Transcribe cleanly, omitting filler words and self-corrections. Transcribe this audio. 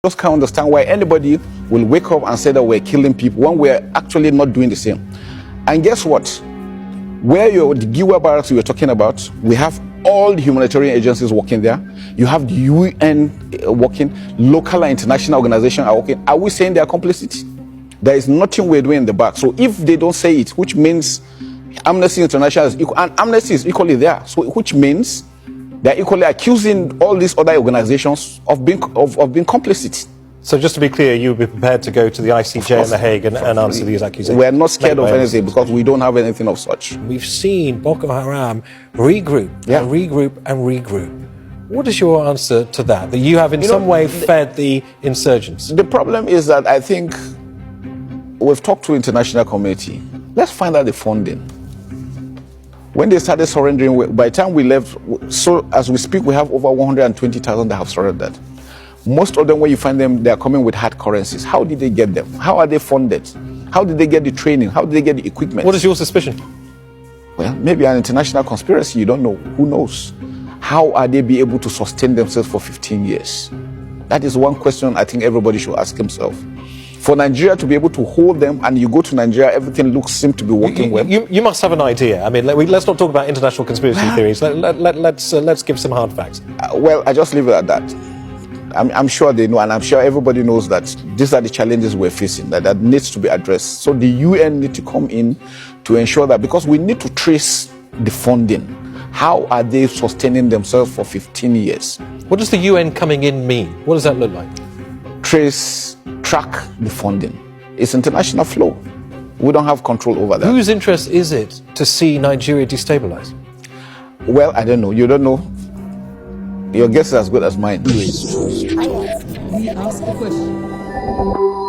just can't understand why anybody will wake up and say that we're killing people when we're actually not doing the same. And guess what? Where the Giwa barracks you were talking about, we have all the humanitarian agencies working there. You have the UN working, local and international organizations are working. Are we saying they are complicit? There is nothing we're doing in the back. So if they don't say it, which means Amnesty International is equal, and Amnesty is equally there. So which means they're equally accusing all these other organizations of being complicit. So just to be clear, you would be prepared to go to the ICJ in The Hague and answer these accusations? We're not scared of anything because we don't have anything of such. We've seen Boko Haram regroup and regroup and regroup. What is your answer to that? That you have in some way fed the insurgents? The problem is that I think we've talked to the international community. Let's find out the funding. When they started surrendering, by the time we left, so as we speak, we have over 120,000 that have surrendered. Most of them, when you find them, they are coming with hard currencies. How did they get them? How are they funded? How did they get the training? How did they get the equipment? What is your suspicion? Well, maybe an international conspiracy, you don't know. Who knows? How are they be able to sustain themselves for 15 years? That is one question I think everybody should ask himself. For Nigeria to be able to hold them, and you go to Nigeria, everything seems to be working well. You must have an idea. I mean, let's not talk about international conspiracy theories. Let's give some hard facts. Well, I just leave it at that. I'm sure they know, and I'm sure everybody knows that these are the challenges we're facing, that needs to be addressed. So the UN need to come in to ensure that, because we need to trace the funding. How are they sustaining themselves for 15 years? What does the UN coming in mean? What does that look like? Track the funding. It's international flow. We don't have control over that. Whose interest is it to see Nigeria destabilized? Well, I don't know. You don't know. Your guess is as good as mine. We ask the question.